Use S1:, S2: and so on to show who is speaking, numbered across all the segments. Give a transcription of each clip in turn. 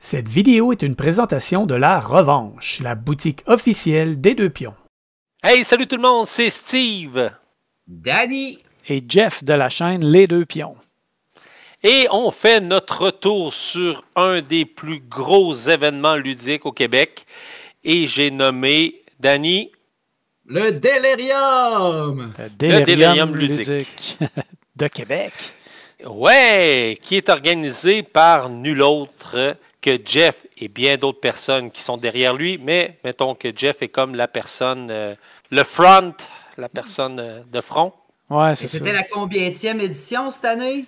S1: Cette vidéo est une présentation de La Revanche, la boutique officielle des Deux Pions.
S2: Hey, salut tout le monde, c'est Steve!
S3: Danny!
S1: Et Jeff de la chaîne Les Deux Pions.
S2: Et on fait notre retour sur un des plus gros événements ludiques au Québec. Et j'ai nommé, Danny...
S3: Le Delirium!
S1: Le Delirium ludique de Québec.
S2: Ouais, qui est organisé par nul autre que Jeff et bien d'autres personnes qui sont derrière lui. Mais mettons que Jeff est comme la personne, le front, la personne de front.
S1: Ouais, c'est ça.
S3: C'était la combienième édition cette année?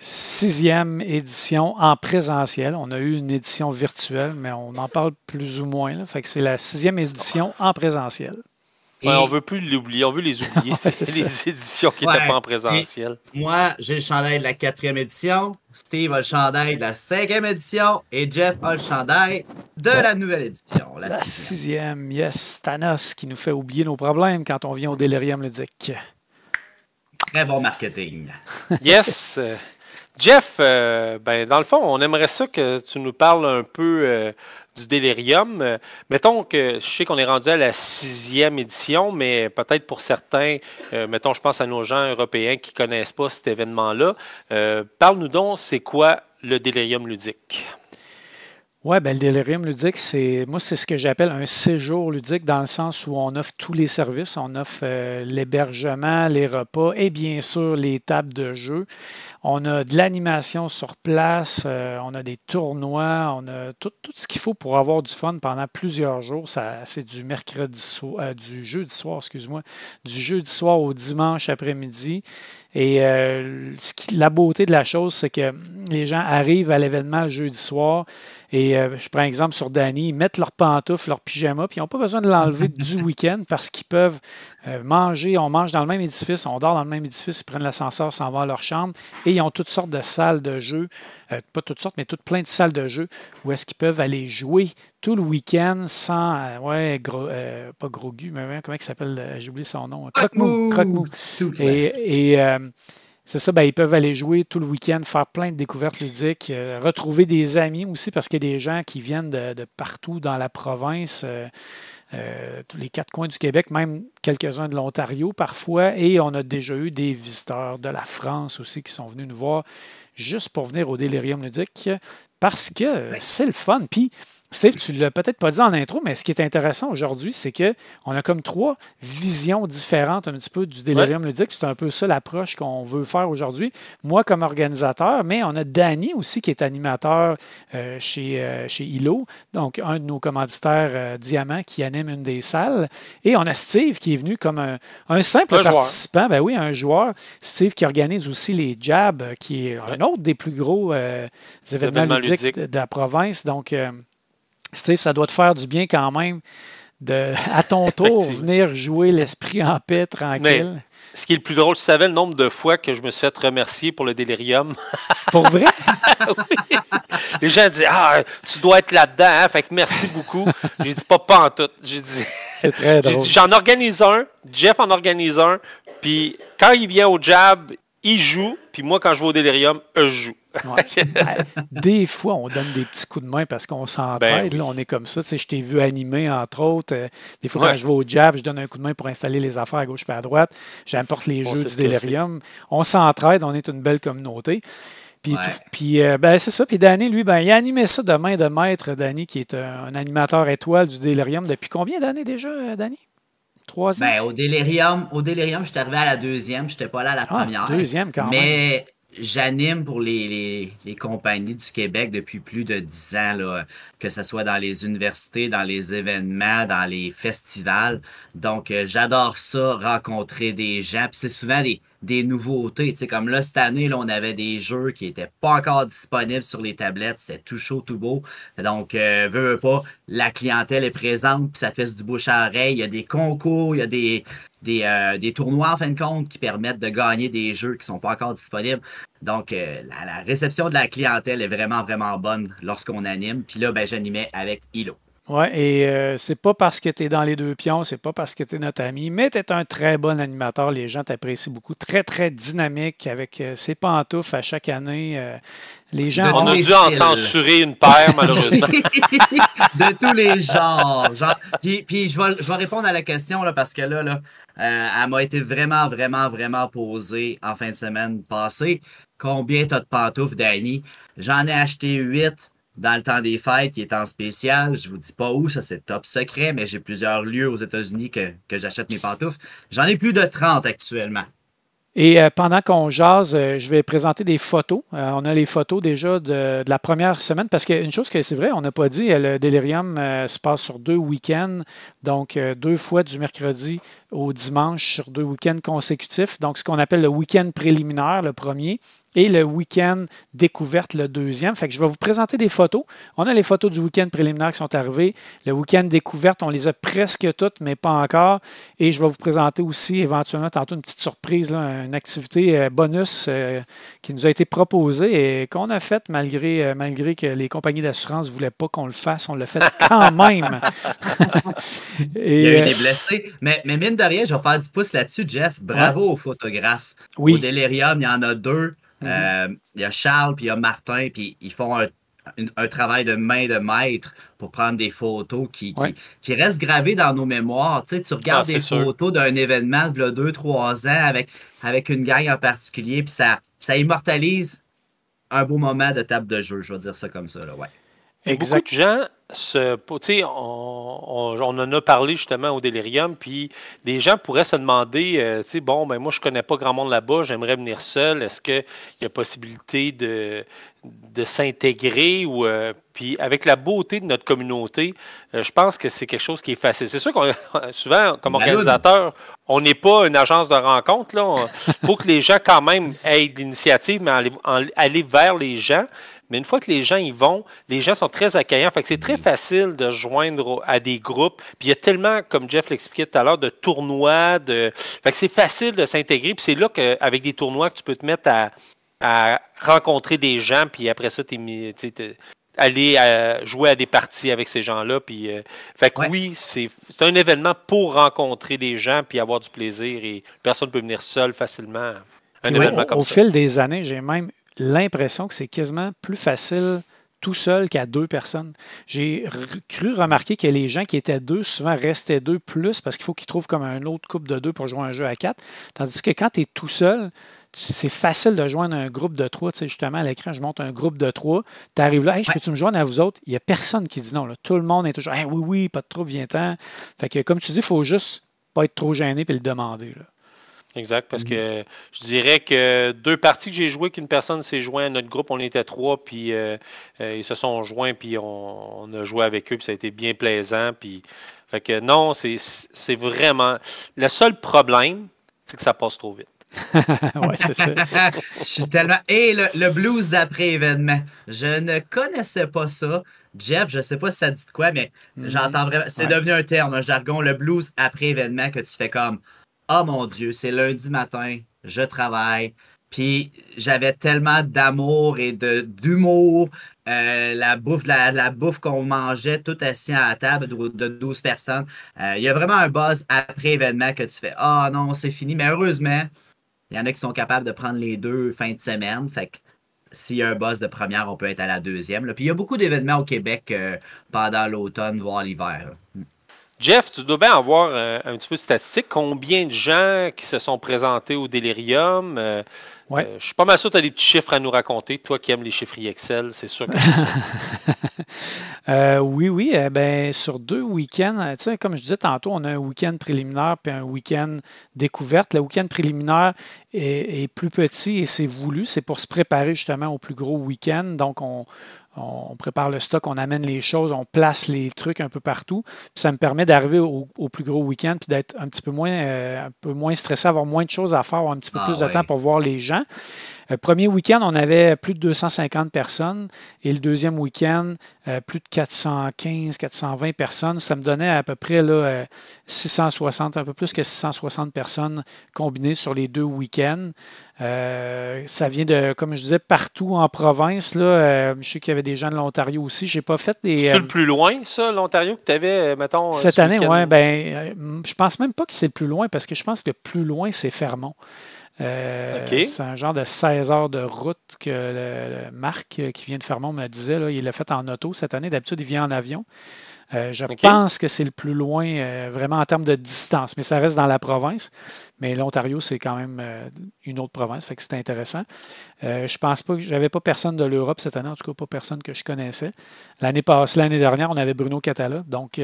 S1: 6e édition en présentiel. On a eu une édition virtuelle, mais on en parle plus ou moins. Là. Fait que c'est la 6e édition en présentiel.
S2: Ouais, on ne veut plus l'oublier, on veut les oublier. C'est les éditions qui n'étaient pas en présentiel.
S3: Et moi, j'ai le chandail de la 4e édition. Steve a le chandail de la 5e édition. Et Jeff a le chandail de la nouvelle édition.
S1: La 6e, yes. Thanos qui nous fait oublier nos problèmes quand on vient au Delirium ludique.
S3: Très bon marketing.
S2: Yes. Jeff, dans le fond, on aimerait ça que tu nous parles un peu du Delirium. Mettons que je sais qu'on est rendu à la 6e édition, mais peut-être pour certains, mettons, je pense à nos gens européens qui ne connaissent pas cet événement-là. Parle-nous donc, c'est quoi le Delirium ludique?
S1: Oui, ben, le Delirium ludique, c'est ce que j'appelle un séjour ludique dans le sens où on offre tous les services. On offre l'hébergement, les repas et bien sûr les tables de jeu. On a de l'animation sur place, on a des tournois, on a tout ce qu'il faut pour avoir du fun pendant plusieurs jours. C'est du du jeudi soir, excuse-moi, du jeudi soir au dimanche après-midi. Et la beauté de la chose, c'est que les gens arrivent à l'événement le jeudi soir et je prends exemple sur Danny, ils mettent leurs pantoufles, leurs pyjamas, puis ils n'ont pas besoin de l'enlever du week-end parce qu'ils peuvent manger, on mange dans le même édifice, on dort dans le même édifice, ils prennent l'ascenseur, s'en vont à leur chambre et ils ont toutes sortes de salles de jeu, pas toutes sortes, mais toutes plein de salles de jeu où est-ce qu'ils peuvent aller jouer tout le week-end sans, pas Grogu, mais comment il s'appelle, j'ai oublié son nom, Croque-Mou. Et c'est ça, ils peuvent aller jouer tout le week-end, faire plein de découvertes ludiques, retrouver des amis aussi, parce qu'il y a des gens qui viennent de partout dans la province, tous les 4 coins du Québec, même quelques-uns de l'Ontario parfois, et on a déjà eu des visiteurs de la France aussi qui sont venus nous voir juste pour venir au Delirium ludique, parce que c'est le fun. Puis, Steve, tu ne l'as peut-être pas dit en intro, mais ce qui est intéressant aujourd'hui, c'est qu'on a comme 3 visions différentes un petit peu du Delirium ludique. C'est un peu ça l'approche qu'on veut faire aujourd'hui. Moi, comme organisateur, mais on a Danny aussi qui est animateur chez ILO, donc un de nos commanditaires Diamant qui anime une des salles. Et on a Steve qui est venu comme un simple participant. Ben oui, un joueur. Steve qui organise aussi les Jabs, qui est un autre des plus gros événements ludiques de la province. Donc, Steve, ça doit te faire du bien quand même à ton tour, venir jouer l'esprit en paix, tranquille.
S2: Mais, ce qui est le plus drôle, tu savais le nombre de fois que je me suis fait remercier pour le Delirium?
S1: Pour vrai?
S2: Oui. Les gens disent « Ah, tu dois être là-dedans, hein? Fait que merci beaucoup. » J'ai dit « Pas en tout. » J'ai dit
S1: c'est très drôle.
S2: J'ai dit « J'en organise un, Jeff en organise un, puis quand il vient au Jab, il joue, puis moi, quand je vais au Delirium, je joue. »
S1: Ouais. Des fois, on donne des petits coups de main parce qu'on s'entraide.
S2: Oui.
S1: Là, on est comme ça. Tu sais, je t'ai vu animer, entre autres. Des fois, quand je vais au Jab, je donne un coup de main pour installer les affaires à gauche et à droite. J'importe les jeux du Delirium. On s'entraide. On est une belle communauté. Puis, c'est ça. Puis Danny, lui, il a animé ça de main de maître. Danny, qui est un animateur étoile du Delirium. Depuis combien d'années déjà, Danny? 3 ans?
S3: Au Delirium, je suis arrivé à la 2e. Je n'étais pas là à la première.
S1: 2e quand même.
S3: Mais j'anime pour les compagnies du Québec depuis plus de 10 ans, là, que ce soit dans les universités, dans les événements, dans les festivals. Donc, j'adore ça, rencontrer des gens. Puis c'est souvent des nouveautés. Tu sais, comme là, cette année, là, on avait des jeux qui n'étaient pas encore disponibles sur les tablettes. C'était tout chaud, tout beau. Donc, veux pas, la clientèle est présente, puis ça fait du bouche à oreille. Il y a des concours, il y a des tournois, en fin de compte, qui permettent de gagner des jeux qui ne sont pas encore disponibles. Donc, la réception de la clientèle est vraiment, vraiment bonne lorsqu'on anime. Puis là, j'animais avec ILO.
S1: Ouais, et c'est pas parce que tu es dans les deux pions, c'est pas parce que tu es notre ami, mais tu es un très bon animateur. Les gens t'apprécient beaucoup. Très, très dynamique avec ses pantoufles à chaque année. Les gens
S3: De
S2: On
S3: tous
S1: ont.
S2: a
S3: les
S2: dû en
S3: styles.
S2: censurer une paire, malheureusement.
S3: De tous les genres. Puis je vais répondre à la question là, parce que là, elle m'a été vraiment, vraiment, vraiment posée en fin de semaine passée. Combien t'as de pantoufles, Danny? J'en ai acheté 8 dans le temps des fêtes qui est en spécial. Je vous dis pas où, ça c'est top secret, mais j'ai plusieurs lieux aux États-Unis que j'achète mes pantoufles. J'en ai plus de 30 actuellement.
S1: Et pendant qu'on jase, je vais présenter des photos. On a les photos déjà de la première semaine, parce qu'une chose que c'est vrai, on n'a pas dit, le Delirium se passe sur 2 week-ends, donc 2 fois du mercredi au dimanche sur 2 week-ends consécutifs. Donc, ce qu'on appelle le week-end préliminaire, le premier, et le week-end découverte, le deuxième. Fait que je vais vous présenter des photos. On a les photos du week-end préliminaire qui sont arrivées. Le week-end découverte, on les a presque toutes, mais pas encore. Et je vais vous présenter aussi éventuellement tantôt une petite surprise, là, une activité bonus qui nous a été proposée et qu'on a faite malgré que les compagnies d'assurance ne voulaient pas qu'on le fasse. On l'a fait quand même.
S3: Il y a
S1: Et
S3: eu des blessés. Mais mine de rien, je vais faire du pouce là-dessus, Jeff.
S1: ouais,
S3: Bravo aux photographes. Au
S1: oui.
S3: Delirium, il y en a 2.
S1: Mhm.
S3: Il y a Charles puis il y a Martin, puis ils font un travail de main de maître pour prendre des photos
S1: Ouais,
S3: qui restent gravées dans nos mémoires. Tu sais, tu
S2: Ah,
S3: regardes
S2: c'est
S3: des
S2: sûr.
S3: photos d'un événement de 2, 3 ans avec une gang en particulier, puis ça immortalise un beau moment de table de jeu, je vais dire ça comme ça, là, ouais.
S2: Puis beaucoup de
S1: exact.
S2: gens tu sais, on en a parlé justement au Delirium, puis des gens pourraient se demander, tu sais, bon, ben moi je connais pas grand monde là-bas, j'aimerais venir seul, est-ce qu'il y a possibilité de s'intégrer ou puis avec la beauté de notre communauté, je pense que c'est quelque chose qui est facile. C'est sûr qu'on souvent, comme
S3: Balloon.
S2: organisateur, on n'est pas une agence de rencontre, là. Il faut que les gens quand même aient de l'initiative, mais aller vers les gens. Mais une fois que les gens y vont, les gens sont très accueillants. Fait que c'est très facile de se joindre à des groupes. Puis il y a tellement, comme Jeff l'expliquait tout à l'heure, de tournois. Fait que c'est facile de s'intégrer. Puis c'est là qu'avec des tournois que tu peux te mettre à rencontrer des gens. Puis après ça, aller jouer à des parties avec ces gens-là. Puis, fait que
S3: Ouais.
S2: oui, c'est un événement pour rencontrer des gens puis avoir du plaisir. Et personne ne peut venir seul facilement à un
S1: Puis
S2: événement comme
S1: au
S2: ça.
S1: fil des années, j'ai même l'impression que c'est quasiment plus facile tout seul qu'à 2 personnes. J'ai cru remarquer que les gens qui étaient 2 souvent restaient 2 plus parce qu'il faut qu'ils trouvent comme un autre couple de 2 pour jouer un jeu à 4. Tandis que quand tu es tout seul, c'est facile de joindre un groupe de 3. Tu sais, justement, à l'écran, je monte un groupe de 3. Tu arrives là, hey, je
S3: Ouais.
S1: peux-tu me joindre à vous autres? Il n'y a personne qui dit non, là. Tout le monde est toujours, hey, oui, oui, pas de trouble, viens-t'en. Fait que, comme tu dis, il faut juste pas être trop gêné et le demander, là.
S2: Exact, parce que je dirais que 2 parties que j'ai jouées, qu'une personne s'est joint à notre groupe, on était 3, puis ils se sont joints, puis on a joué avec eux, puis ça a été bien plaisant. Puis, fait que non, c'est vraiment. Le seul problème, c'est que ça passe trop vite.
S1: Ouais, c'est ça.
S3: Je suis tellement. Et le blues d'après-événement. Je ne connaissais pas ça. Jeff, je sais pas si ça dit de quoi, mais
S1: Mhm.
S3: j'entends vraiment. C'est
S1: Ouais.
S3: devenu un terme, un jargon, le blues après-événement que tu fais comme oh mon Dieu, c'est lundi matin, je travaille. Puis j'avais tellement d'amour et d'humour. La bouffe qu'on mangeait tout assis à la table de 12 personnes. Il y a vraiment un buzz après-événement que tu fais ah non, c'est fini. Mais heureusement, il y en a qui sont capables de prendre les 2 fins de semaine. Fait que s'il y a un boss de première, on peut être à la deuxième, là. Puis il y a beaucoup d'événements au Québec pendant l'automne, voire l'hiver, là.
S2: Jeff, tu dois bien avoir un petit peu de statistiques. Combien de gens qui se sont présentés au Delirium?
S1: Ouais.
S2: Je suis pas mal sûr que tu as des petits chiffres à nous raconter. Toi qui aimes les chiffres Excel, c'est sûr que c'est ça.
S1: Oui, oui. Ben, sur 2 week-ends, tu sais, comme je disais tantôt, on a un week-end préliminaire puis un week-end découverte. Le week-end préliminaire est plus petit et c'est voulu. C'est pour se préparer justement au plus gros week-end. Donc, on prépare le stock, on amène les choses, on place les trucs un peu partout. Puis ça me permet d'arriver au plus gros week-end puis d'être un peu moins stressé, avoir moins de choses à faire, avoir un petit peu
S3: Ah
S1: plus de temps
S3: ouais.
S1: pour voir les gens. Premier week-end, on avait plus de 250 personnes et le deuxième week-end, plus de 415, 420 personnes. Ça me donnait à peu près là, 660, un peu plus que 660 personnes combinées sur les 2 week-ends. Ça vient de, comme je disais, partout en province. Là, je sais qu'il y avait des gens de l'Ontario aussi. J'ai pas fait des...
S2: C'est le plus loin, ça, l'Ontario, que tu avais, mettons,
S1: cette
S2: ce
S1: année,
S2: week-end?
S1: oui. Je pense même pas que c'est le plus loin parce que je pense que le plus loin, c'est Fermont.
S2: OK.
S1: C'est un genre de 16 heures de route que le Marc qui vient de Fermont me disait. Là, il l'a fait en auto cette année. D'habitude, il vient en avion. Je
S2: OK.
S1: pense que c'est le plus loin, vraiment en termes de distance, mais ça reste dans la province. Mais l'Ontario, c'est quand même une autre province, fait que c'est intéressant. Je pense pas que j'avais pas personne de l'Europe cette année, en tout cas pas personne que je connaissais. L'année dernière, on avait Bruno Catala. Donc,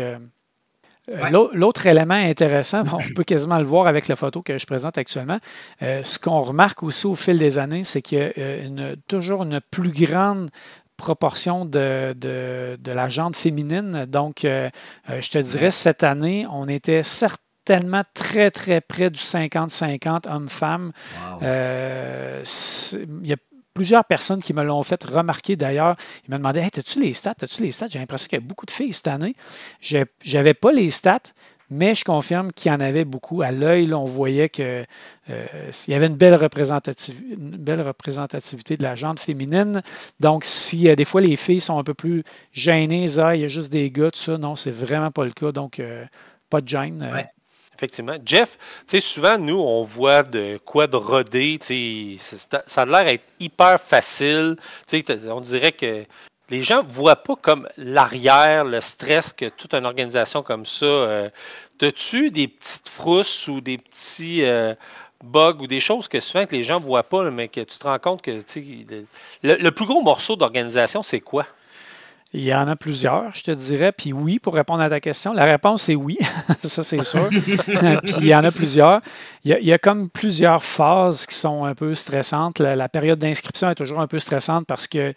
S3: Ouais.
S1: l'autre élément intéressant, on peut quasiment le voir avec la photo que je présente actuellement. Ce qu'on remarque aussi au fil des années, c'est qu'il y a toujours une plus grande proportion de la gente féminine. Donc, je te dirais, cette année, on était certainement très, très près du 50-50 hommes-femmes.
S3: Wow.
S1: Il y a plusieurs personnes qui me l'ont fait remarquer d'ailleurs. Ils me demandaient, hey, as-tu les stats? As-tu les stats? J'ai l'impression qu'il y a beaucoup de filles cette année. Je n'avais pas les stats, mais je confirme qu'il y en avait beaucoup. À l'œil, là, on voyait qu'il y avait une belle représentativité de la gente féminine. Donc, si des fois les filles sont un peu plus gênées, il y a juste des gars, tout ça, non, c'est vraiment pas le cas. Donc, pas de gêne.
S3: Ouais.
S2: Effectivement. Jeff, tu sais, souvent, nous, on voit de quoi de rodé. Tu sais, ça a l'air d'être hyper facile. Tu sais, on dirait que les gens ne voient pas comme l'arrière, le stress que toute une organisation comme ça. As-tu des petites frousses ou des petits bugs ou des choses que souvent que les gens ne voient pas, là, mais que tu te rends compte que tu sais, le plus gros morceau d'organisation, c'est quoi?
S1: Il y en a plusieurs, je te dirais. Puis oui, pour répondre à ta question, la réponse c'est oui, ça c'est sûr. Puis il y en a plusieurs. Il y a comme plusieurs phases qui sont un peu stressantes. La période d'inscription est toujours un peu stressante parce que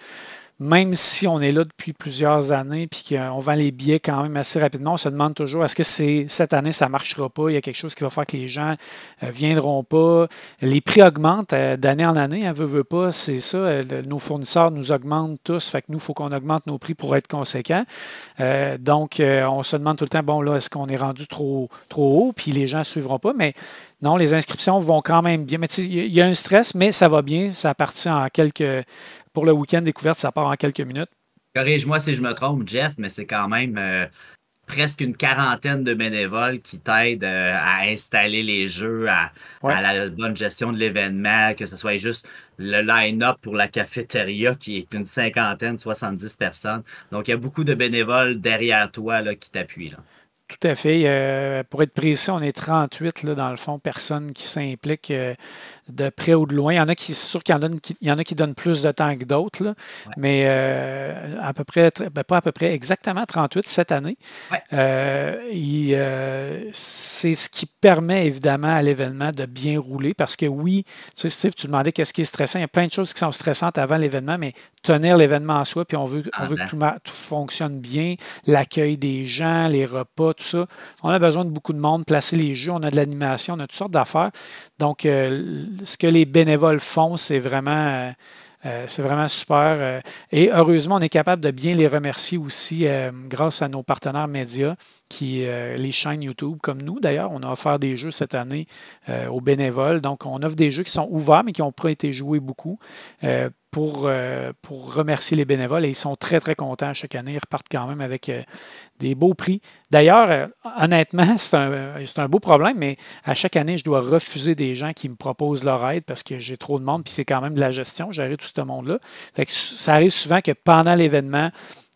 S1: même si on est là depuis plusieurs années et qu'on vend les billets quand même assez rapidement, on se demande toujours est-ce que cette année ça ne marchera pas? Il y a quelque chose qui va faire que les gens ne viendront pas. Les prix augmentent d'année en année, veut pas, c'est ça. Nos fournisseurs nous augmentent tous, fait que nous, il faut qu'on augmente nos prix pour être conséquents. Donc, on se demande tout le temps, bon là, est-ce qu'on est rendu trop haut, puis les gens ne suivront pas, mais non, les inscriptions vont quand même bien. Mais il y a un stress, mais ça va bien. Ça partit en pour le week-end découverte, ça part en quelques minutes.
S3: Corrige-moi si je me trompe, Jeff, mais c'est quand même presque une quarantaine de bénévoles qui t'aident à installer les jeux,
S1: Ouais.
S3: à la bonne gestion de l'événement, que ce soit juste le line-up pour la cafétéria qui est une cinquantaine, 70 personnes. Donc, il y a beaucoup de bénévoles derrière toi là, qui t'appuient. Là.
S1: Tout à fait. Pour être précis, on est 38, là, dans le fond, personnes qui s'impliquent de près ou de loin. Il y en a c'est sûr qu'il y en a qui donnent plus de temps que d'autres, là,
S3: Ouais.
S1: mais à peu près, pas à peu près, exactement 38 cette année.
S3: Ouais.
S1: C'est ce qui permet évidemment à l'événement de bien rouler parce que oui, tu sais, Steve, tu demandais qu'est-ce qui est stressant. Il y a plein de choses qui sont stressantes avant l'événement, mais tenir l'événement en soi, puis on veut que tout fonctionne bien, l'accueil des gens, les repas, tout ça. On a besoin de beaucoup de monde, placer les jeux, on a de l'animation, on a toutes sortes d'affaires. Donc, ce que les bénévoles font, c'est vraiment super. Et heureusement, on est capable de bien les remercier aussi grâce à nos partenaires médias, les chaînes YouTube, comme nous d'ailleurs. On a offert des jeux cette année aux bénévoles. Donc, on offre des jeux qui sont ouverts, mais qui n'ont pas été joués beaucoup. Pour remercier les bénévoles et ils sont très, très contents chaque année. Ils repartent quand même avec des beaux prix. D'ailleurs, honnêtement, c'est un beau problème, mais à chaque année, je dois refuser des gens qui me proposent leur aide parce que j'ai trop de monde, puis c'est quand même de la gestion, gérer tout ce monde-là. Fait que ça arrive souvent que pendant l'événement,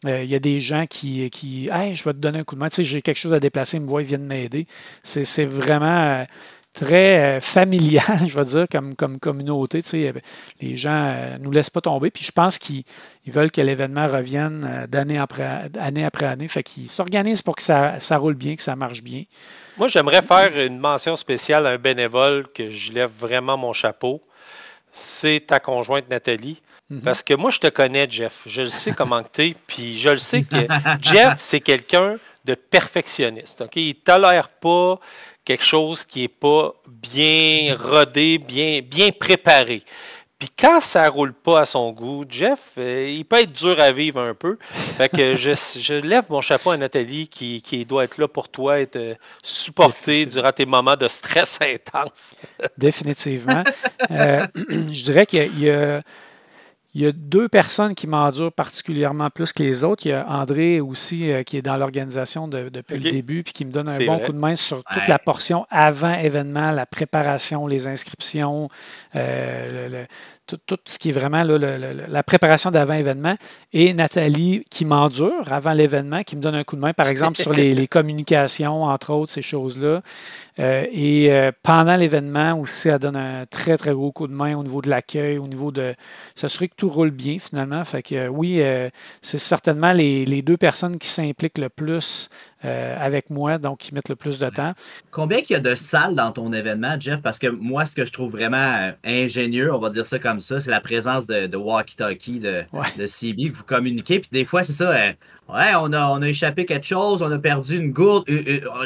S1: il y a des gens qui hey, je vais te donner un coup de main. Tu sais, j'ai quelque chose à déplacer, ils me voient, ils viennent m'aider. C'est vraiment très familial, je vais dire, comme communauté. Tu sais, les gens ne nous laissent pas tomber. Puis je pense qu'ils veulent que l'événement revienne d'année après année. Fait qu'ils s'organisent pour que ça roule bien, que ça marche bien.
S2: Moi, j'aimerais faire une mention spéciale à un bénévole que je lève vraiment mon chapeau. C'est ta conjointe Nathalie. Parce que moi, je te connais, Jeff. Je le sais comment tu es. Puis je le sais que Jeff, c'est quelqu'un de perfectionniste. Okay? Il ne tolère pas quelque chose qui n'est pas bien rodé, bien préparé. Puis quand ça ne roule pas à son goût, Jeff, il peut être dur à vivre un peu. Fait que je lève mon chapeau à Nathalie qui doit être là pour toi et te supporter durant tes moments de stress intense.
S1: Définitivement. Je dirais qu'il y a Il y a 2 personnes qui m'endurent particulièrement plus que les autres. Il y a André aussi qui est dans l'organisation depuis le début puis qui me donne un bon coup de main sur toute la portion avant événement, la préparation, les inscriptions, tout ce qui est vraiment là, la préparation d'avant événement. Et Nathalie qui m'endure avant l'événement, qui me donne un coup de main, par exemple, sur les communications, entre autres, ces choses-là. Pendant l'événement aussi, elle donne un très, très gros coup de main au niveau de l'accueil, au niveau de s'assurer que tout roule bien finalement. Fait que oui, c'est certainement les 2 personnes qui s'impliquent le plus avec moi, donc qui mettent le plus de temps.
S3: Combien qu'il y a de salles dans ton événement, Jeff? Parce que moi, ce que je trouve vraiment ingénieux, on va dire ça comme ça, c'est la présence de walkie-talkie de CB que vous communiquez. Puis des fois, c'est ça, on a échappé quelque chose, on a perdu une gourde.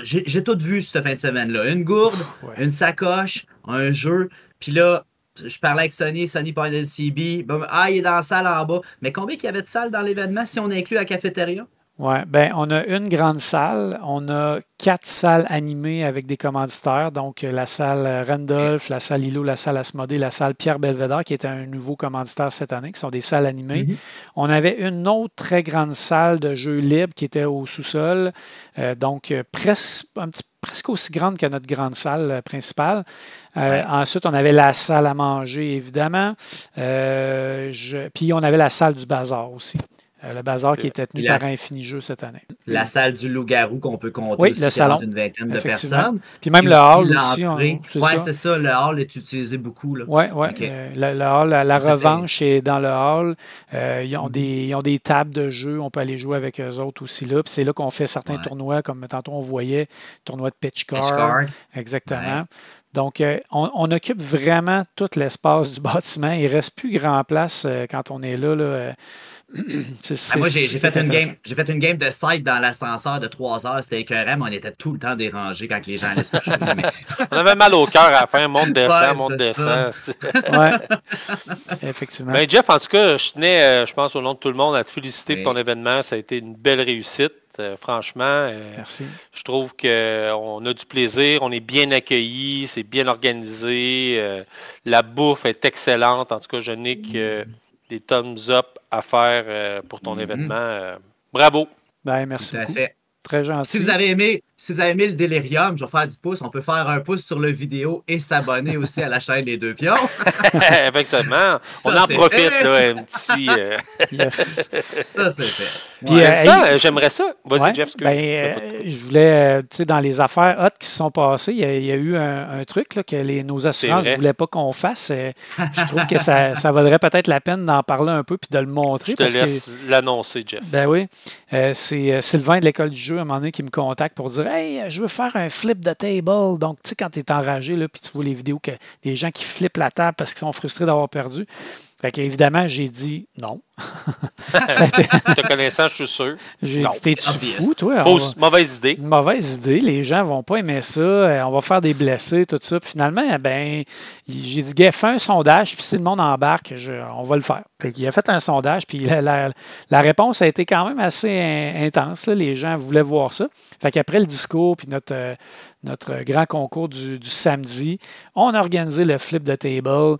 S3: J'ai tout vu cette fin de semaine-là. Une gourde, une sacoche, un jeu. Puis là, je parlais avec Sonny parlait de CB. Il est dans la salle en bas. Mais combien qu'il y avait de salles dans l'événement si on inclut la cafétéria?
S1: Oui, bien, on a une grande salle. On a 4 salles animées avec des commanditaires. Donc, la salle Randolph, la salle Hilo, la salle Asmodée, la salle Pierre Belvedere, qui est un nouveau commanditaire cette année, qui sont des salles animées. On avait une autre très grande salle de jeux libres qui était au sous-sol. Donc, presque aussi grande que notre grande salle principale. Ensuite, on avait la salle à manger, évidemment. Puis, on avait la salle du bazar aussi. Le bazar qui était tenu par Infini Jeux cette année.
S3: La salle du loup-garou qu'on peut compter aussi,
S1: le salon,
S3: une vingtaine de personnes.
S1: Puis même le hall aussi.
S3: C'est ça, le hall est utilisé beaucoup.
S1: Oui. Le hall, la revanche est dans le hall. Ils ont des tables de jeu. On peut aller jouer avec eux autres aussi là. Puis c'est là qu'on fait certains tournois, comme tantôt on voyait, tournoi de pitch card. Exactement. Ouais. Donc, on occupe vraiment tout l'espace du bâtiment. Il ne reste plus grand place quand on est là.
S3: Moi, j'ai fait une game de side dans l'ascenseur de 3 heures. C'était écœurant, mais on était tout le temps dérangés quand les gens allaient se coucher.
S2: On avait mal au cœur à la fin. Monte, descend.
S1: Oui, effectivement.
S2: Ben, Jeff, en tout cas, je tenais, je pense, au nom de tout le monde, à te féliciter pour ton événement. Ça a été une belle réussite. Franchement,
S1: merci.
S2: Je trouve qu'on a du plaisir, on est bien accueillis, c'est bien organisé. La bouffe est excellente. En tout cas, je n'ai que des thumbs up à faire pour ton événement. Bravo.
S1: Ben, merci beaucoup.
S3: Fait.
S1: Très gentil.
S3: Si vous avez aimé le Delirium, je vais faire du pouce. On peut faire un pouce sur le vidéo et s'abonner aussi à la chaîne Les Deux Pions.
S2: Effectivement. On en profite, là, un petit...
S1: Yes.
S3: Ça, c'est fait.
S2: Puis, j'aimerais ça. Vas-y, Jeff.
S1: Je voulais, tu sais, dans les affaires hot qui se sont passées, il y a eu un truc là, que nos assurances ne voulaient pas qu'on fasse. Je trouve que ça vaudrait peut-être la peine d'en parler un peu puis de le montrer.
S2: Je te laisse l'annoncer, Jeff.
S1: Ben oui. C'est Sylvain de l'École du jeu, à un moment donné, qui me contacte pour dire « Hey, je veux faire un flip de table. » Donc, tu sais, quand tu es enragé, puis tu vois les vidéos que des gens qui flippent la table parce qu'ils sont frustrés d'avoir perdu. Fait qu'évidemment, j'ai dit non.
S2: Te connaissant, je suis sûr.
S1: J'ai dit, t'es-tu fou, toi?
S2: Mauvaise idée.
S1: Une mauvaise idée. Les gens vont pas aimer ça. On va faire des blessés, tout ça. Puis finalement, j'ai dit, gars, fais un sondage, puis si le monde embarque, on va le faire. Fait qu'il a fait un sondage, puis la réponse a été quand même assez intense. Là. Les gens voulaient voir ça. Fait qu'après le discours, puis notre grand concours du samedi, on a organisé le flip de table.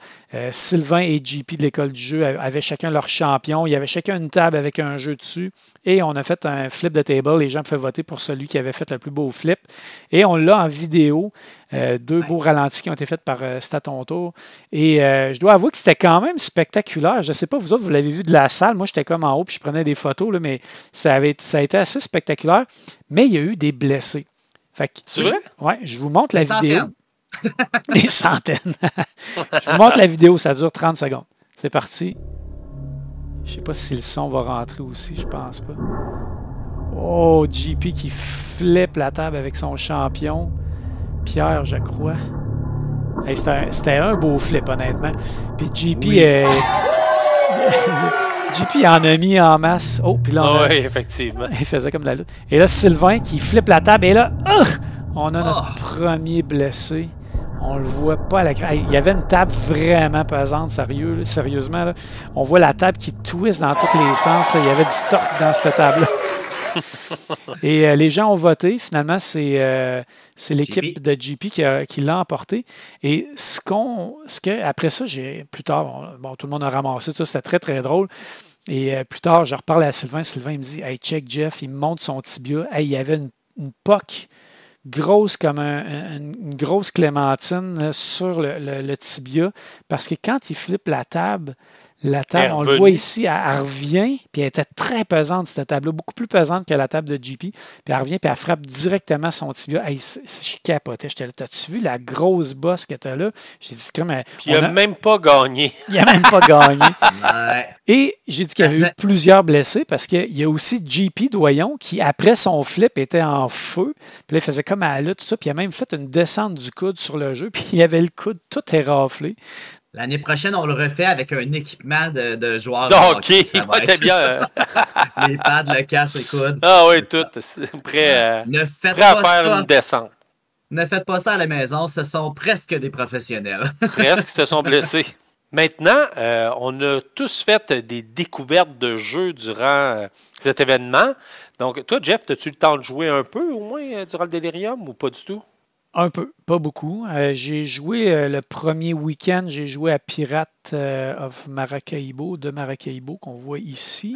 S1: Sylvain et JP de l'École du jeu avaient chacun leur champion. Il y avait chacun une table avec un jeu dessus. Et on a fait un flip de table. Les gens pouvaient voter pour celui qui avait fait le plus beau flip. Et on l'a en vidéo. 2 beaux ralentis qui ont été faits par Statontour. Et je dois avouer que c'était quand même spectaculaire. Je ne sais pas, vous autres, vous l'avez vu de la salle. Moi, j'étais comme en haut puis je prenais des photos, là, mais ça a été assez spectaculaire. Mais il y a eu des blessés.
S2: C'est vrai?
S1: Oui, je vous montre la vidéo. Des centaines. Je vous montre la vidéo, ça dure 30 secondes. C'est parti. Je ne sais pas si le son va rentrer aussi, je pense pas. Oh, JP qui flippe la table avec son champion. Pierre, je crois. Hey, c'était un beau flip, honnêtement. Puis JP, JP en a mis en masse. Oh, puis là,
S2: oui, effectivement.
S1: Il faisait comme de la lutte. Et là, Sylvain qui flippe la table. Et là, on a notre premier blessé. On le voit pas à l'écran. Il y avait une table vraiment pesante, sérieusement. Là. On voit la table qui twist dans tous les sens. Là. Il y avait du torque dans cette table-là. Et les gens ont voté. Finalement, c'est l'équipe
S3: JP.
S1: de JP qui l'a emporté. Et après ça, plus tard, bon, tout le monde a ramassé ça, c'était très, très drôle. Et plus tard, je reparle à Sylvain. Sylvain il me dit, hey, check Jeff, il me montre son tibia. Hey, il y avait une poque grosse comme une grosse clémentine sur le tibia. Parce que quand il flippe la table, on le voit ici, elle revient, puis elle était très pesante, cette table-là, beaucoup plus pesante que la table de JP. Puis elle revient, puis elle frappe directement son tibia. Hey, je capotais. J'étais là, t'as-tu vu la grosse bosse que t'as là? J'ai dit, comme.
S2: Puis il n'a même pas gagné.
S1: Il n'a même pas gagné.
S3: Ouais.
S1: Et j'ai dit qu'il y avait eu plusieurs blessés parce qu'il y a aussi JP Doyon qui, après son flip, était en feu. Puis là, il faisait comme à la lutte, tout ça. Puis il a même fait une descente du coude sur le jeu. Puis il avait le coude tout éraflé.
S3: L'année prochaine, on le refait avec un équipement de joueurs.
S2: OK, il va être bien.
S3: Les pads, le casque, les coudes.
S2: Ah oui, tout. Prêt à faire une descente.
S3: Ne faites pas ça à la maison, ce sont presque des professionnels.
S2: Presque, ils se sont blessés. Maintenant, on a tous fait des découvertes de jeux durant cet événement. Donc, toi, Jeff, as-tu le temps de jouer un peu, au moins, durant le Delirium, ou pas du tout?
S1: Un peu, pas beaucoup. J'ai joué le premier week-end, j'ai joué à Pirates of Maracaibo, de Maracaibo, qu'on voit ici.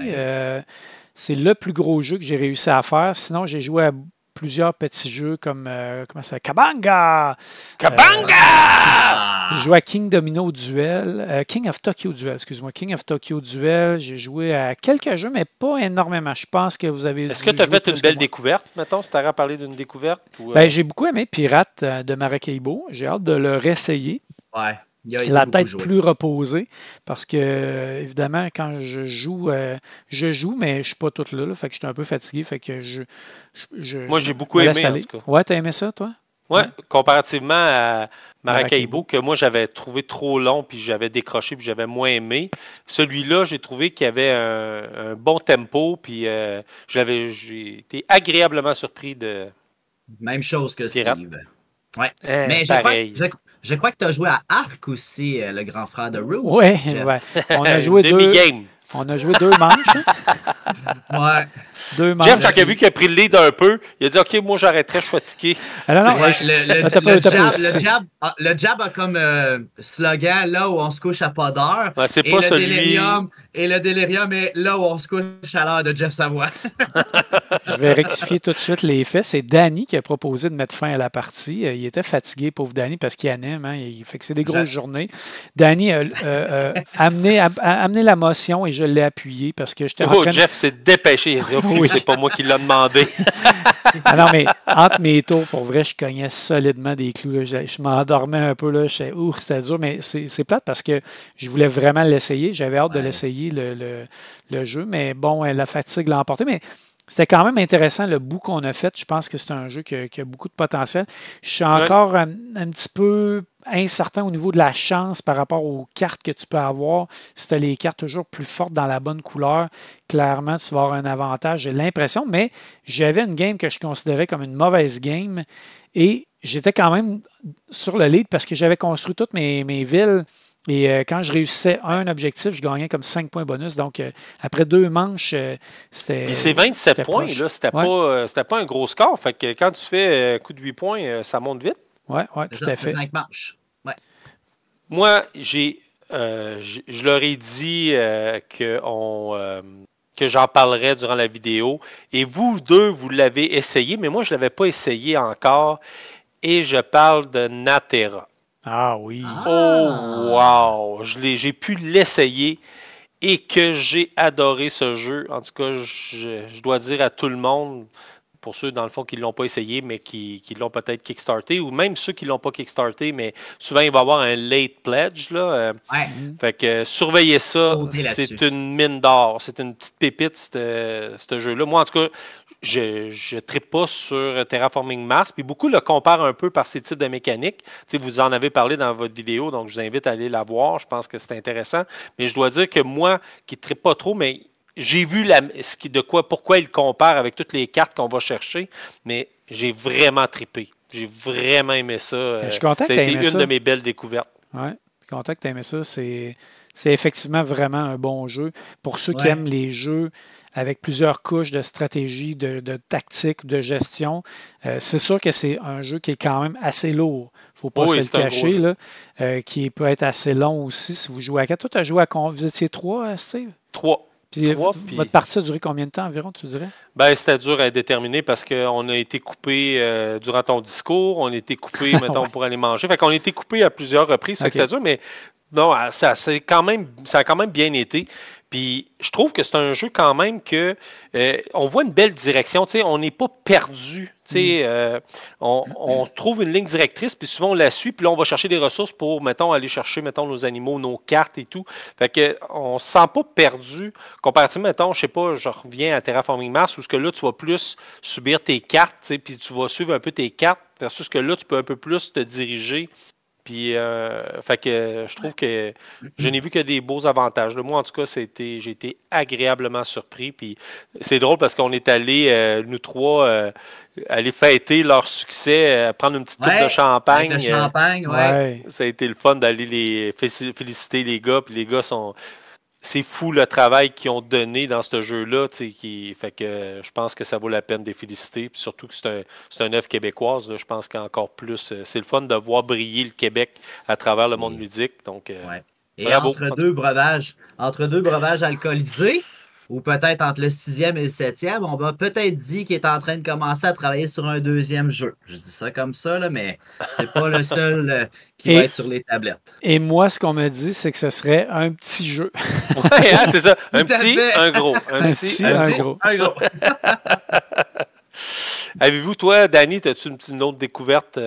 S1: C'est le plus gros jeu que j'ai réussi à faire. Sinon, j'ai joué à plusieurs petits jeux comme comment ça s'appelle? Kabanga! J'ai joué à King Domino Duel, King of Tokyo Duel, excuse-moi, King of Tokyo Duel. J'ai joué à quelques jeux, mais pas énormément. Je pense que vous avez.
S2: Est-ce que tu as fait une belle découverte, mettons, si tu as parlé d'une découverte? Ou,
S1: j'ai beaucoup aimé Pirates de Maracaibo. J'ai hâte de le réessayer.
S3: Ouais.
S1: La tête plus reposée, parce que, évidemment, quand je joue, mais je ne suis pas toute là, fait que je suis un peu fatigué, fait que
S2: moi, j'ai beaucoup aimé, en tout cas.
S1: Ouais, t'as aimé ça, toi?
S2: Ouais, comparativement à Maracaibo, que moi, j'avais trouvé trop long, puis j'avais décroché, puis j'avais moins aimé. Celui-là, j'ai trouvé qu'il y avait un bon tempo, puis j'ai été agréablement surpris de...
S3: Même chose que
S2: Pirate.
S3: Steve. Ouais.
S2: Mais
S3: je crois que tu as joué à Arc aussi, le grand frère de Root.
S1: Oui, ouais. On a joué On a joué 2 manches.
S3: Ouais.
S1: 2 manches.
S2: Jeff, quand il a vu qu'il a pris le lead un peu, il a dit « OK, moi, j'arrêterai, je suis fatigué. »
S3: Le jab a comme slogan là où on se couche à pas d'heure.
S2: Ouais, c'est pas celui...
S3: Et le délirium est là où on se couche à l'heure de Jeff Savoie.
S1: Je vais rectifier tout de suite les faits. C'est Danny qui a proposé de mettre fin à la partie. Il était fatigué, pauvre Danny, parce qu'il anime. Hein. Il fait que c'est des grosses journées. Danny a amené la motion et je l'ai appuyé parce que j'étais en train
S2: Jeff s'est dépêché. Il a dit « OK, c'est pas moi qui l'ai demandé. »
S1: Ah non, mais entre mes tours, pour vrai, je cognais solidement des clous. Là. Je m'endormais un peu. Là. C'était dur, mais c'est plate parce que je voulais vraiment l'essayer. J'avais hâte de l'essayer, le jeu. Mais bon, la fatigue l'a emporté. Mais c'était quand même intéressant le bout qu'on a fait. Je pense que c'est un jeu qui a beaucoup de potentiel. Je suis encore un petit peu incertain au niveau de la chance par rapport aux cartes que tu peux avoir. Si tu as les cartes toujours plus fortes dans la bonne couleur, clairement, tu vas avoir un avantage, j'ai l'impression. Mais j'avais une game que je considérais comme une mauvaise game et j'étais quand même sur le lead parce que j'avais construit toutes mes villes. Et quand je réussissais un objectif, je gagnais comme 5 points bonus. Donc, après 2 manches, c'était.
S2: Puis c'est 27 points, là. C'était pas un gros score. Fait que quand tu fais coup de 8 points, ça monte vite.
S1: Oui, tout à fait.
S3: 5 manches. Ouais.
S2: Moi, je leur ai dit que j'en parlerais durant la vidéo. Et vous deux, vous l'avez essayé, mais moi, je ne l'avais pas essayé encore. Et je parle de Natera.
S1: Ah oui.
S2: Oh, wow! J'ai pu l'essayer et que j'ai adoré ce jeu. En tout cas, je dois dire à tout le monde, pour ceux dans le fond qui ne l'ont pas essayé, mais qui l'ont peut-être kickstarté, ou même ceux qui ne l'ont pas kickstarté, mais souvent il va y avoir un late pledge. Là. Fait que surveillez ça, c'est une mine d'or. C'est une petite pépite, ce jeu-là. Moi, en tout cas, je ne trippe pas sur Terraforming Mars, puis beaucoup le comparent un peu par ces types de mécaniques. T'sais, vous en avez parlé dans votre vidéo, donc je vous invite à aller la voir. Je pense que c'est intéressant. Mais je dois dire que moi, qui ne trippe pas trop, mais j'ai vu pourquoi il compare avec toutes les cartes qu'on va chercher, mais j'ai vraiment trippé. J'ai vraiment aimé ça.
S1: Je suis content que
S2: ça a été une de mes belles découvertes.
S1: Oui, je suis content que tu aies aimé ça. C'est effectivement vraiment un bon jeu. Pour ceux qui aiment les jeux avec plusieurs couches de stratégie, de tactique, de gestion. C'est sûr que c'est un jeu qui est quand même assez lourd. Il ne faut pas se le cacher, là, qui peut être assez long aussi si vous jouez à 4. Toi, tu as joué à combien? Vous étiez 3, Steve?
S2: 3.
S1: Puis votre partie a duré combien de temps environ, tu dirais?
S2: Ben, c'était dur à déterminer parce qu'on a été coupé durant ton discours, on a été coupé, mettons,
S1: Ouais.
S2: pour aller manger. Fait qu'on a été coupé à plusieurs reprises. Fait que c'était dur, mais non, ça a quand même bien été. Puis je trouve que c'est un jeu quand même que on voit une belle direction. Tu sais, on n'est pas perdu. Tu sais, on trouve une ligne directrice, puis souvent on la suit, puis là on va chercher des ressources pour, mettons, aller chercher, mettons, nos animaux, nos cartes et tout. Fait que on se sent pas perdu. Comparativement, mettons, je sais pas, je reviens à Terraforming Mars, où ce que là, tu vas plus subir tes cartes, tu sais, puis tu vas suivre un peu tes cartes, versus que là, tu peux un peu plus te diriger. Puis, fait que je trouve que je n'ai vu que des beaux avantages. Moi, en tout cas, j'ai été agréablement surpris. Puis, c'est drôle parce qu'on est allés, nous trois, aller fêter leur succès, prendre une petite coupe de champagne.
S3: Avec le champagne, ouais.
S2: Ça a été le fun d'aller les féliciter les gars. Puis, les gars sont. C'est fou le travail qu'ils ont donné dans ce jeu-là. Fait que je pense que ça vaut la peine de les féliciter. Puis surtout que c'est une œuvre québécoise. Là, je pense qu'encore plus, c'est le fun de voir briller le Québec à travers le monde ludique. Donc,
S3: ouais. Et
S2: bravo.
S3: entre deux breuvages alcoolisés, ou peut-être entre le 6e et le 7e, on m'a peut-être dit qu'il est en train de commencer à travailler sur un 2e jeu. Je dis ça comme ça, là, mais c'est pas le seul qui va être sur les tablettes.
S1: Et moi, ce qu'on me dit, c'est que ce serait un petit jeu.
S2: Ouais, hein, c'est ça. Un petit, un gros.
S1: Un petit, un gros.
S2: Avez-vous, toi, Danny, as-tu une autre découverte?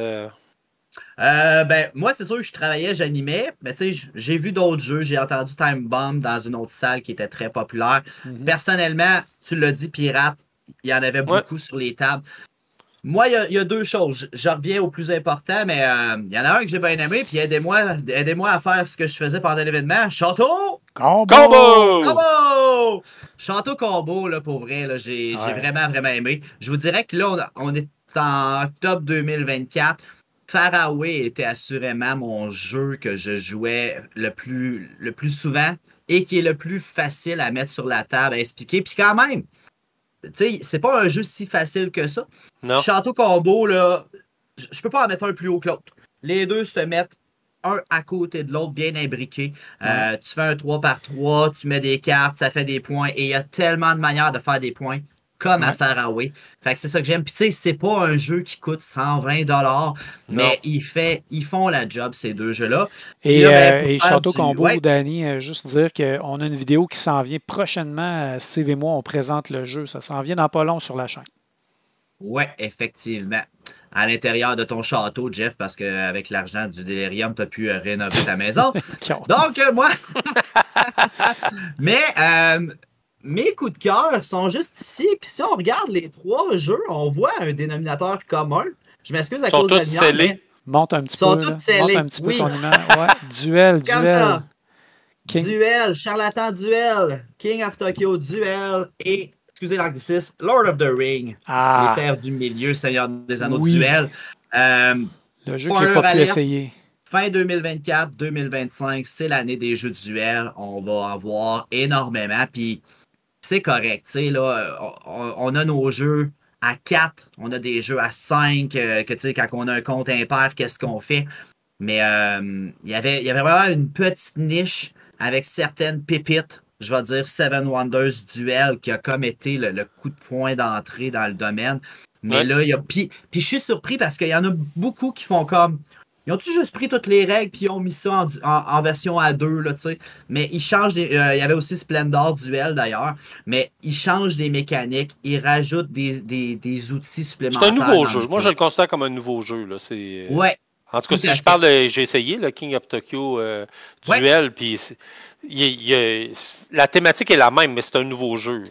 S3: Ben, moi, c'est sûr que je travaillais, j'animais, mais tu sais, j'ai vu d'autres jeux. J'ai entendu Time Bomb dans une autre salle qui était très populaire. Personnellement, tu l'as dit, Pirate, il y en avait beaucoup sur les tables. Moi, il y a deux choses. Je reviens au plus important, mais il y en a un que j'ai bien aimé, puis aidez-moi à faire ce que je faisais pendant l'événement. Château!
S2: Combo!
S3: Château Combo, là, pour vrai, là, j'ai vraiment, vraiment aimé. Je vous dirais que là, on est en octobre 2024. Faraway était assurément mon jeu que je jouais le plus souvent et qui est le plus facile à mettre sur la table, à expliquer. Puis quand même, tu sais, c'est pas un jeu si facile que ça.
S2: Non.
S3: Château Combo, là, je peux pas en mettre un plus haut que l'autre. Les deux se mettent un à côté de l'autre, bien imbriqués. Tu fais un 3x3, tu mets des cartes, ça fait des points. Et il y a tellement de manières de faire des points, comme à Faraway. Fait que c'est ça que j'aime. Puis tu sais, c'est pas un jeu qui coûte 120$, mais ils font la job, ces deux jeux-là.
S1: Et,
S3: là,
S1: et Château Combo, Danny, juste dire qu'on a une vidéo qui s'en vient prochainement. Steve et moi, on présente le jeu. Ça s'en vient dans pas long sur la chaîne.
S3: Oui, effectivement. À l'intérieur de ton château, Jeff, parce qu'avec l'argent du Delirium, tu as pu rénover ta maison. Donc, moi... Mais... mes coups de cœur sont juste ici. Puis si on regarde les trois jeux, on voit un dénominateur commun. Je m'excuse à cause de la lumière.
S2: Scellés.
S1: Monte un petit peu.
S3: Sont tous scellés.
S1: Monte un petit peu ton image. Ouais. Duel.
S3: Duel, Charlatan Duel, King of Tokyo Duel et, excusez l'anglicisme, Lord of the Ring. Les Terres du Milieu, Seigneur des Anneaux Duel.
S1: Le jeu qui n'est pas pu essayer.
S3: Fin 2024-2025, c'est l'année des jeux de duel. On va en voir énormément. Puis c'est correct. Là, on a nos jeux à 4, on a des jeux à 5, quand on a un compte impair, qu'est-ce qu'on fait? Mais il y avait vraiment une petite niche avec certaines pépites. Je vais dire Seven Wonders Duel qui a comme été le coup de poing d'entrée dans le domaine. Mais là, il y a. Puis je suis surpris parce qu'il y en a beaucoup qui font comme. Ils ont-tu juste pris toutes les règles puis ils ont mis ça en version A2, là, tu sais. Mais ils changent il y avait aussi Splendor Duel, d'ailleurs. Mais ils changent des mécaniques, ils rajoutent des outils supplémentaires.
S2: C'est un nouveau jeu. Moi, je le considère comme un nouveau jeu, là.
S3: Ouais.
S2: En tout cas, si je parle j'ai essayé le King of Tokyo Duel, puis la thématique est la même, mais c'est un nouveau jeu.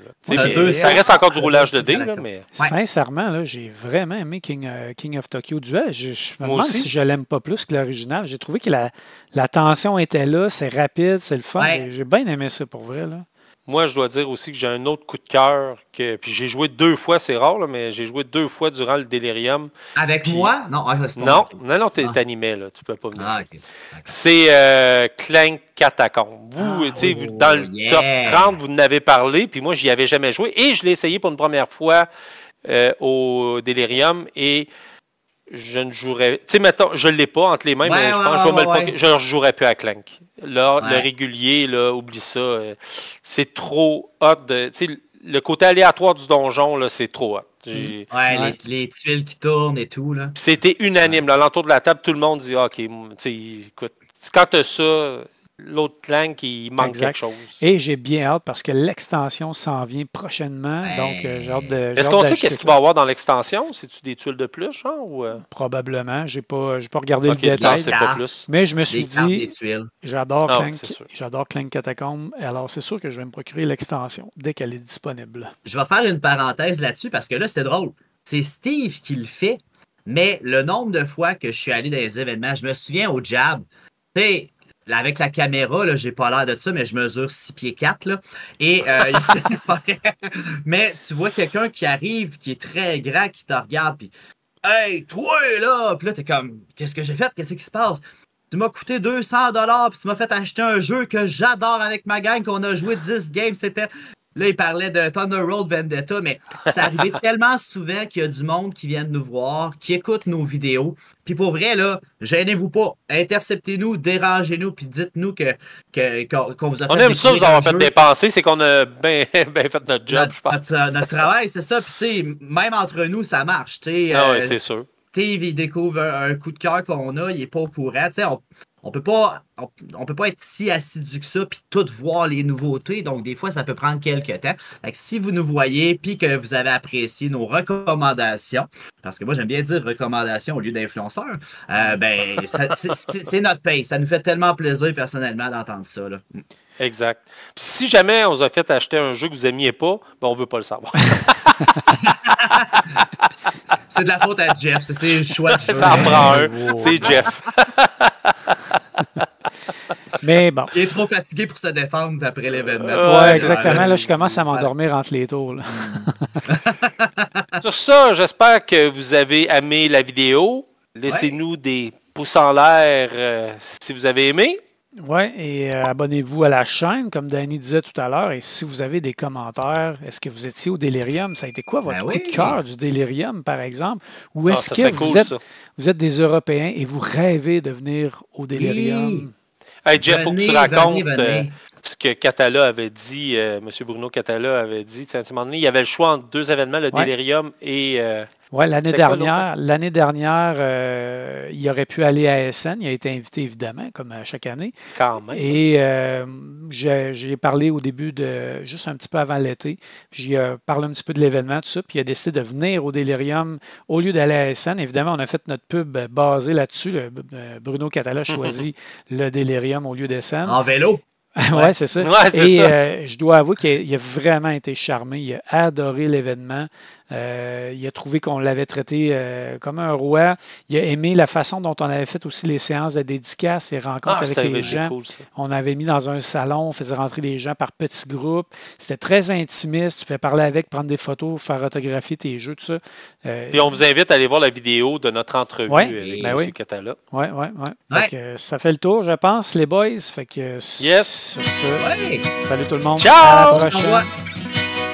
S2: Ça reste encore du roulage de dés, mais...
S1: Sincèrement, là, j'ai vraiment aimé King of Tokyo Duel. Je me demande si je l'aime pas plus que l'original. J'ai trouvé que la tension était là, c'est rapide, c'est le fun. J'ai bien aimé ça pour vrai, là.
S2: moi, je dois dire aussi que j'ai un autre coup de cœur. Puis j'ai joué 2 fois, c'est rare, là, mais j'ai joué 2 fois durant le Delirium.
S3: Avec moi? Non, c'est pas
S2: Non,
S3: moi.
S2: non, t'animais, là. Tu peux pas venir.
S3: Ah, ok.
S2: C'est Clank Catacomb. Vous, tu sais, dans le top 30, vous en avez parlé, puis moi, j'y avais jamais joué. Et je l'ai essayé pour une première fois au Delirium. Et je ne jouerais. Tu sais, mettons, je ne l'ai pas entre les mains, mais je pense que je ne jouerais plus à Clank. Là, le régulier, là, oublie ça. C'est trop hot. Tu sais, le côté aléatoire du donjon, là, c'est trop hot.
S3: Les tuiles qui tournent et tout. Là.
S2: C'était unanime. Là, l'entour de la table, tout le monde dit OK, tu sais, écoute, quand tu as ça, l'autre Clank, il manque quelque chose.
S1: Et j'ai bien hâte parce que l'extension s'en vient prochainement. Donc, j'ai hâte de.
S2: Est-ce qu'on sait qu'est-ce qu'il va y avoir dans l'extension? C'est-tu des tuiles de plus, genre? Ou...
S1: Probablement. J'ai pas regardé le détail.
S2: Pas plus.
S1: Mais je me suis dit, j'adore
S2: Clank.
S1: J'adore Clank Catacomb. Alors, c'est sûr que je vais me procurer l'extension dès qu'elle est disponible.
S3: Je vais faire une parenthèse là-dessus parce que là, c'est drôle. C'est Steve qui le fait, mais le nombre de fois que je suis allé dans les événements, je me souviens au Jab, tu sais, avec la caméra, là, j'ai pas l'air de ça, mais je mesure 6 pieds 4. Là, et c'est pas vrai. Mais tu vois quelqu'un qui arrive, qui est très grand, qui te regarde, puis hey, toi là! Puis là, t'es comme, qu'est-ce que j'ai fait? Qu'est-ce qui se passe? Tu m'as coûté 200 $, puis tu m'as fait acheter un jeu que j'adore avec ma gang, qu'on a joué 10 games. C'était. Là, il parlait de Thunder Road Vendetta, mais ça arrivait tellement souvent qu'il y a du monde qui vient nous voir, qui écoute nos vidéos. Puis pour vrai, là, gênez-vous pas. Interceptez-nous, dérangez-nous, puis dites-nous qu'on vous a fait.
S2: On aime ça, vous avoir fait dépenser, c'est qu'on a bien fait notre job, je pense.
S3: Notre travail, c'est ça. Puis tu sais, même entre nous, ça marche.
S2: Oui, c'est sûr.
S3: Steve, il découvre un coup de cœur qu'on a, il n'est pas au courant. Tu sais, on peut pas être si assidu que ça puis tout voir les nouveautés. Donc, des fois, ça peut prendre quelques temps. Fait que si vous nous voyez puis que vous avez apprécié nos recommandations, parce que moi, j'aime bien dire recommandations au lieu d'influenceurs, c'est notre paye. Ça nous fait tellement plaisir, personnellement, d'entendre ça. Là.
S2: Exact. Puis si jamais on vous a fait acheter un jeu que vous n'aimiez pas, ben on ne veut pas le savoir.
S3: C'est de la faute à Jeff. C'est ses choix de jeu.
S2: Ça en prend un. C'est Jeff.
S1: Mais bon.
S3: Il est trop fatigué pour se défendre après l'événement.
S1: Oui, exactement. Là, je commence à m'endormir entre les tours. Là.
S2: Sur ça, j'espère que vous avez aimé la vidéo. Laissez-nous des pouces en l'air si vous avez aimé.
S1: Oui, et abonnez-vous à la chaîne, comme Danny disait tout à l'heure. Et si vous avez des commentaires, est-ce que vous étiez au Delirium? Ça a été quoi votre coup de cœur du Delirium, par exemple? Ou est-ce que vous êtes des Européens et vous rêvez de venir au Delirium?
S3: Oui.
S2: Hey Jeff, il faut que tu racontes ce que Catala avait dit, M. Bruno Catala avait dit. À un moment donné, il y avait le choix entre 2 événements, le Delirium et...
S1: Oui, l'année dernière, il aurait pu aller à SN. Il a été invité, évidemment, comme à chaque année.
S2: Quand même.
S1: Et j'ai parlé au début juste un petit peu avant l'été. J'ai parlé un petit peu de l'événement, tout ça. Puis il a décidé de venir au Delirium au lieu d'aller à SN. Évidemment, on a fait notre pub basée là-dessus. Bruno Catala a choisi le Delirium au lieu d'SN.
S3: En vélo.
S1: Oui, c'est ça.
S2: Ouais,
S1: et je dois avouer qu'il a vraiment été charmé. Il a adoré l'événement. Il a trouvé qu'on l'avait traité comme un roi. Il a aimé la façon dont on avait fait aussi les séances de dédicaces, les rencontres avec les gens. Cool, on avait mis dans un salon, on faisait rentrer les gens par petits groupes. C'était très intimiste. Tu pouvais parler avec, prendre des photos, faire photographier tes jeux, tout ça.
S2: Puis on vous invite à aller voir la vidéo de notre entrevue avec M. Catala.
S1: Oui. Ça fait le tour, je pense, les boys. Fait que sur ça, salut tout le monde.
S2: Ciao!
S1: À la prochaine.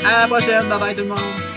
S3: À la prochaine. Bye bye tout le monde.